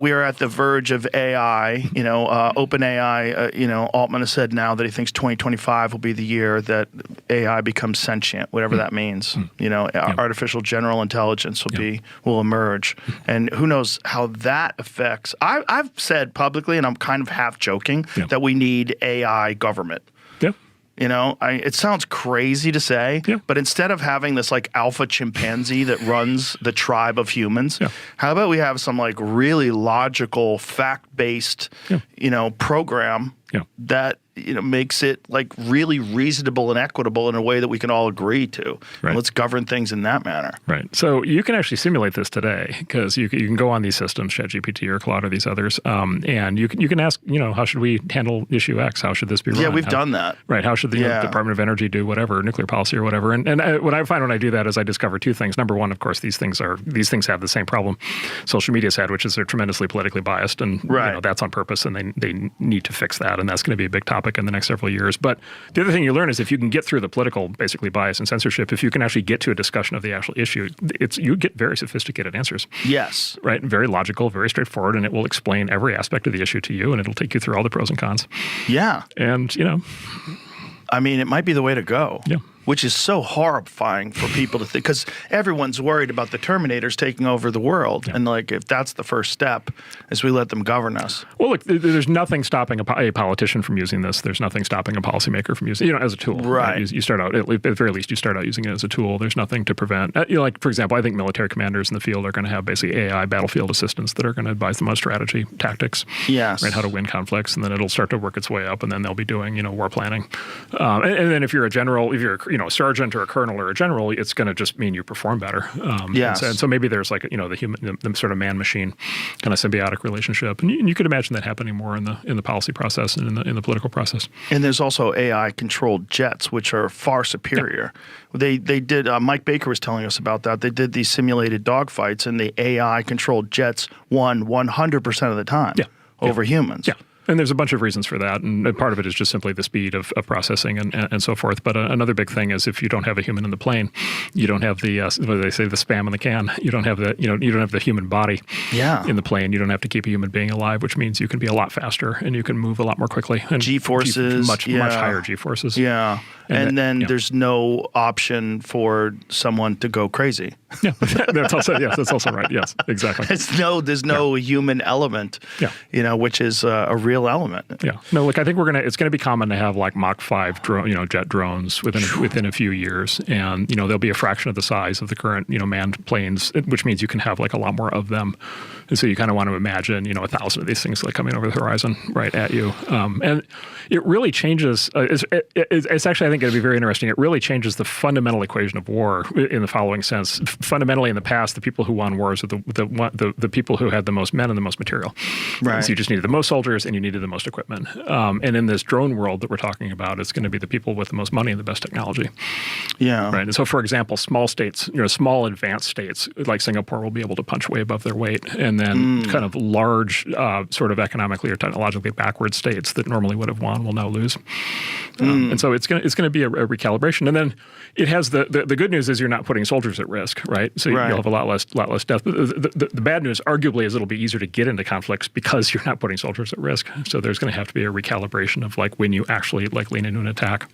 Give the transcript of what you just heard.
We are at the verge of AI. OpenAI. Altman has said now that he thinks 2025 will be the year that AI becomes sentient, whatever that means. Artificial general intelligence will emerge, and who knows how that affects. I've said publicly, and I'm kind of half joking, that we need AI government. It sounds crazy to say, but instead of having this like alpha chimpanzee that runs the tribe of humans, how about we have some like really logical, fact-based, program that makes it like really reasonable and equitable in a way that we can all agree to. And let's govern things in that manner. Right. So you can actually simulate this today because you can go on these systems, ChatGPT or Claude or these others, and you can ask, how should we handle issue X? How should this be run? Yeah, we've done that. Right. How should the Department of Energy do whatever, nuclear policy or whatever? And what I find when I do that is I discover two things. Number one, of course, these things have the same problem social media's had, which is they're tremendously politically biased, and that's on purpose, and they need to fix that, and that's going to be a big topic in the next several years. But the other thing you learn is if you can get through the political, basically, bias and censorship, if you can actually get to a discussion of the actual issue, you get very sophisticated answers. Yes. Right? Very logical, very straightforward, and it will explain every aspect of the issue to you, and it'll take you through all the pros and cons. Yeah. And, I mean, it might be the way to go. Yeah. Which is so horrifying for people to think, because everyone's worried about the Terminators taking over the world. And like, if that's the first step, is we let them govern us. Well, look, there's nothing stopping a politician from using this. There's nothing stopping a policymaker from using it, as a tool. Right. You start out, at the very least, you start out using it as a tool. There's nothing to prevent. Like, for example, I think military commanders in the field are going to have basically AI battlefield assistants that are going to advise them on strategy, tactics, yes, right, how to win conflicts, and then it'll start to work its way up, and then they'll be doing, war planning. And then if you're a general, if you're a sergeant or a colonel or a general, it's going to just mean you perform better. Yes. And so maybe there's like, the sort of man-machine kind of symbiotic relationship. And you could imagine that happening more in the policy process and in the political process. And there's also AI-controlled jets, which are far superior. Yeah. They did, Mike Baker was telling us about that. They did these simulated dogfights, and the AI-controlled jets won 100% of the time over humans. Yeah. And there's a bunch of reasons for that, and part of it is just simply the speed of processing and so forth. But another big thing is if you don't have a human in the plane, you don't have the what do they say, the spam in the can. You don't have the you don't have the human body in the plane. You don't have to keep a human being alive, which means you can be a lot faster and you can move a lot more quickly. And G-forces, much higher G-forces. Yeah. And then there's no option for someone to go crazy. Yeah, that's also right. Yes, exactly. There's no human element. Yeah. Which is a real element. Yeah. No, look, I think it's going to be common to have like Mach 5 jet drones within a few years, and they'll be a fraction of the size of the current manned planes, which means you can have like a lot more of them. And so you kind of want to imagine 1,000 of these things like coming over the horizon right at you, and it really changes. It's actually, I think, going to be very interesting. It really changes the fundamental equation of war in the following sense. Fundamentally, in the past, the people who won wars were the people who had the most men and the most material. Right. So you just needed the most soldiers and you needed the most equipment. And in this drone world that we're talking about, it's going to be the people with the most money and the best technology. Yeah. Right. And so, for example, small states, small advanced states like Singapore will be able to punch way above their weight, and then kind of large, sort of economically or technologically backward states that normally would have won will now lose. And so it's going to be a recalibration. And then it has the good news is you're not putting soldiers at risk, right? So you'll have a lot less death. But the bad news, arguably, is it'll be easier to get into conflicts because you're not putting soldiers at risk. So there's going to have to be a recalibration of like when you actually like lean into an attack.